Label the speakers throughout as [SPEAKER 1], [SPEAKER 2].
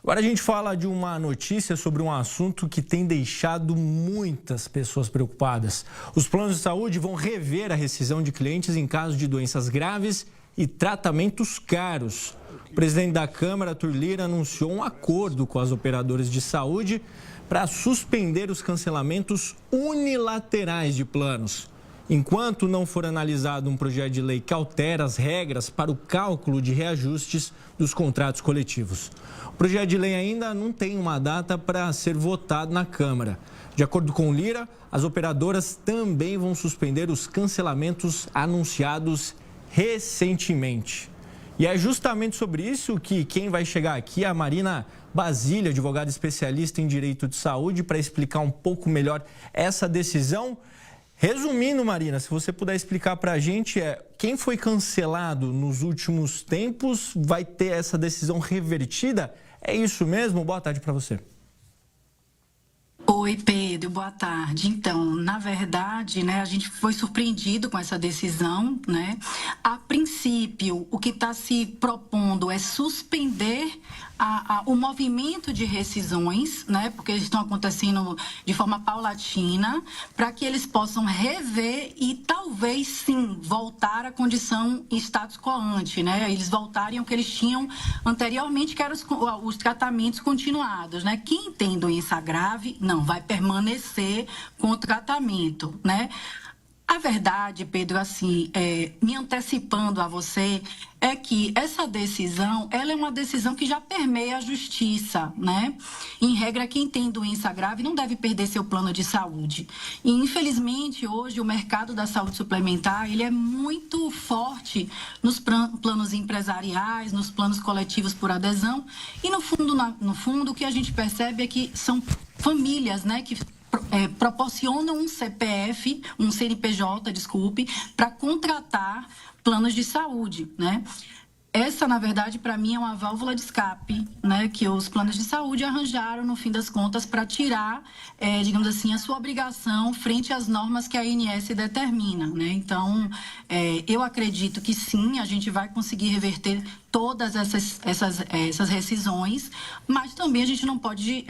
[SPEAKER 1] Agora a gente fala de uma notícia sobre um assunto que tem deixado muitas pessoas preocupadas. Os planos de saúde vão rever a rescisão de clientes em caso de doenças graves e tratamentos caros. O presidente da Câmara, Arthur Lira, anunciou um acordo com as operadoras de saúde para suspender os cancelamentos unilaterais de planos. Enquanto não for analisado um projeto de lei que altera as regras para o cálculo de reajustes dos contratos coletivos. O projeto de lei ainda não tem uma data para ser votado na Câmara. De acordo com Lira, as operadoras também vão suspender os cancelamentos anunciados recentemente. E é justamente sobre isso que quem vai chegar aqui é a Marina Basílio, advogada especialista em direito de saúde, para explicar um pouco melhor essa decisão. Resumindo, Marina, se você puder explicar para a gente, quem foi cancelado nos últimos tempos vai ter essa decisão revertida? É isso mesmo? Boa tarde para você.
[SPEAKER 2] Oi, Pedro, boa tarde. Então, na verdade, a gente foi surpreendido com essa decisão, A princípio, o que está se propondo é suspender o movimento de rescisões, porque eles estão acontecendo de forma paulatina, para que eles possam rever e talvez sim voltar à condição status quo ante, Eles voltarem ao que eles tinham anteriormente, que eram os tratamentos continuados, Quem tem doença grave, não, vai permanecer com o tratamento, A verdade, Pedro, assim, me antecipando a você, é que essa decisão, ela é uma decisão que já permeia a justiça, Em regra, quem tem doença grave não deve perder seu plano de saúde. E, infelizmente, hoje, o mercado da saúde suplementar, ele é muito forte nos planos empresariais, nos planos coletivos por adesão. E, no fundo, o que a gente percebe é que são famílias, que proporcionam um CPF, um CNPJ, para contratar planos de saúde, Essa, na verdade, para mim é uma válvula de escape, que os planos de saúde arranjaram, no fim das contas, para tirar, digamos assim, a sua obrigação frente às normas que a ANS determina, Então, eu acredito que sim, a gente vai conseguir reverter todas essas rescisões, mas também a gente não pode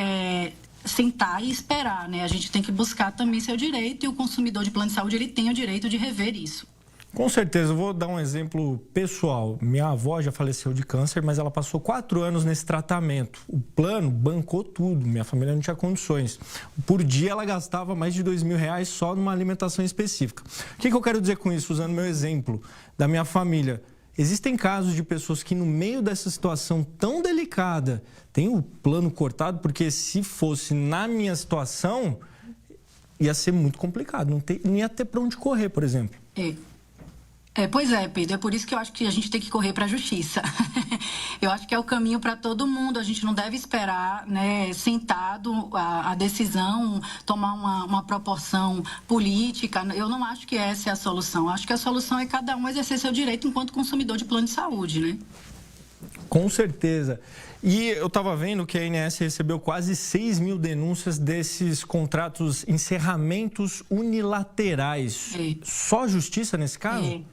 [SPEAKER 2] sentar e esperar, A gente tem que buscar também seu direito e o consumidor de plano de saúde, ele tem o direito de rever isso.
[SPEAKER 1] Com certeza, eu vou dar um exemplo pessoal. Minha avó já faleceu de câncer, mas ela passou 4 anos nesse tratamento. O plano bancou tudo, minha família não tinha condições. Por dia ela gastava mais de R$2.000 só numa alimentação específica. O que eu quero dizer com isso, usando meu exemplo da minha família? Existem casos de pessoas que, no meio dessa situação tão delicada, têm o plano cortado, porque se fosse na minha situação, ia ser muito complicado, não ia ter para onde correr, por exemplo.
[SPEAKER 2] Pois é, Pedro, é por isso que eu acho que a gente tem que correr para a justiça. Eu acho que é o caminho para todo mundo, a gente não deve esperar, sentado a decisão, tomar uma proporção política. Eu não acho que essa é a solução, eu acho que a solução é cada um exercer seu direito enquanto consumidor de plano de saúde,
[SPEAKER 1] Com certeza. E eu estava vendo que a ANS recebeu quase 6.000 denúncias desses contratos, encerramentos unilaterais. Só justiça nesse caso?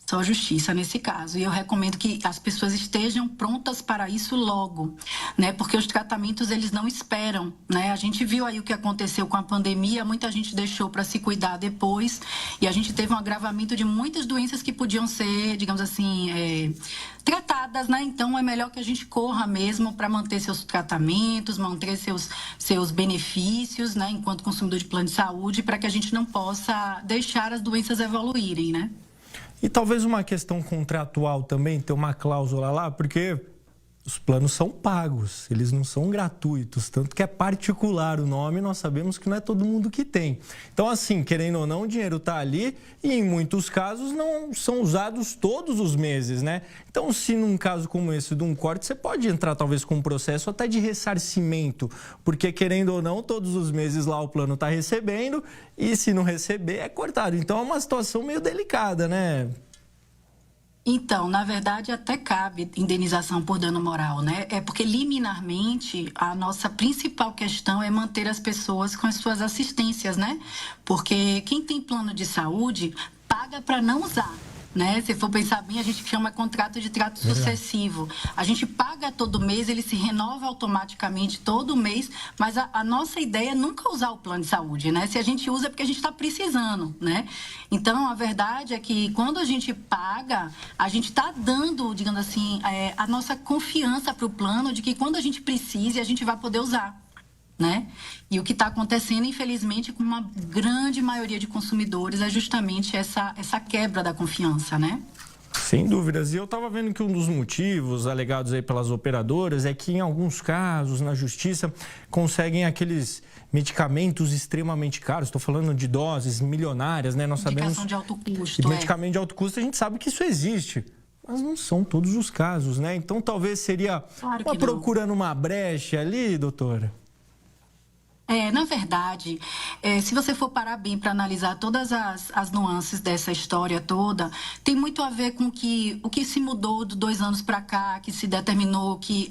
[SPEAKER 2] Só justiça nesse caso. E eu recomendo que as pessoas estejam prontas para isso logo, Porque os tratamentos, eles não esperam, A gente viu aí o que aconteceu com a pandemia, muita gente deixou para se cuidar depois e a gente teve um agravamento de muitas doenças que podiam ser, digamos assim, tratadas, Então é melhor que a gente corra mesmo para manter seus tratamentos, manter seus benefícios, enquanto consumidor de plano de saúde, para que a gente não possa deixar as doenças evoluírem,
[SPEAKER 1] E talvez uma questão contratual também, ter uma cláusula lá, porque os planos são pagos, eles não são gratuitos, tanto que é particular o nome, nós sabemos que não é todo mundo que tem. Então, assim, querendo ou não, o dinheiro está ali e, em muitos casos, não são usados todos os meses, Então, se num caso como esse de um corte, você pode entrar talvez com um processo até de ressarcimento, porque, querendo ou não, todos os meses lá o plano está recebendo e, se não receber, é cortado. Então, é uma situação meio delicada,
[SPEAKER 2] Então, na verdade, até cabe indenização por dano moral, É porque, liminarmente, a nossa principal questão é manter as pessoas com as suas assistências, Porque quem tem plano de saúde paga para não usar. né? Se for pensar bem, a gente chama contrato de trato sucessivo. A gente paga todo mês, ele se renova automaticamente todo mês, mas a nossa ideia é nunca usar o plano de saúde, né? Se a gente usa é porque a gente está precisando, né? Então, a verdade é que quando a gente paga, a gente está dando, digamos assim, a nossa confiança para o plano de que quando a gente precise, a gente vai poder usar. Né? E o que está acontecendo, infelizmente, com uma grande maioria de consumidores é justamente essa quebra da confiança, né?
[SPEAKER 1] Sem dúvidas. E eu estava vendo que um dos motivos alegados aí pelas operadoras é que, em alguns casos, na justiça, conseguem aqueles medicamentos extremamente caros. Estou falando de doses milionárias, né? Nós sabemos...
[SPEAKER 2] Medicação de alto custo.
[SPEAKER 1] Medicamento de alto custo, a gente sabe que isso existe. Mas não são todos os casos, né? Então, talvez seria procurando uma brecha ali, doutora?
[SPEAKER 2] Na verdade, se você for parar bem para analisar todas as nuances dessa história toda, tem muito a ver com o que se mudou de 2 anos para cá, que se determinou que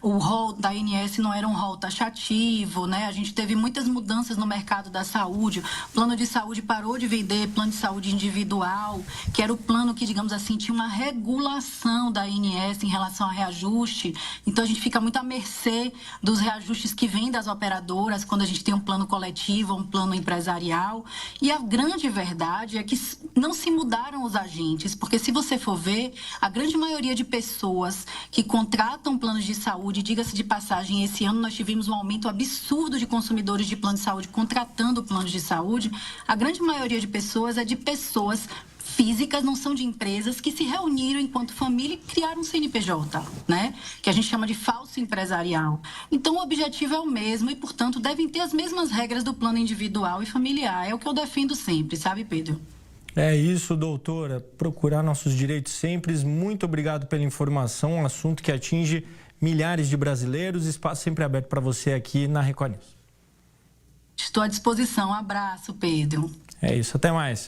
[SPEAKER 2] o rol da ANS não era um rol taxativo, né? A gente teve muitas mudanças no mercado da saúde. O plano de saúde parou de vender plano de saúde individual, que era o plano que, digamos assim, tinha uma regulação da ANS em relação a reajuste. Então, a gente fica muito à mercê dos reajustes que vêm das operadoras, quando a gente tem um plano coletivo, um plano empresarial. E a grande verdade é que não se mudaram os agentes, porque se você for ver, a grande maioria de pessoas que contratam planos de saúde, diga-se de passagem, esse ano nós tivemos um aumento absurdo de consumidores de plano de saúde contratando planos de saúde, a grande maioria de pessoas é de pessoas físicas, não são de empresas que se reuniram enquanto família e criaram um CNPJ, né? Que a gente chama de falso empresarial. Então, o objetivo é o mesmo e, portanto, devem ter as mesmas regras do plano individual e familiar. É o que eu defendo sempre, sabe, Pedro?
[SPEAKER 1] É isso, doutora. Procurar nossos direitos sempre. Muito obrigado pela informação. Um assunto que atinge milhares de brasileiros. Espaço sempre aberto para você aqui na Record News.
[SPEAKER 2] Estou à disposição. Um abraço, Pedro.
[SPEAKER 1] É isso. Até mais.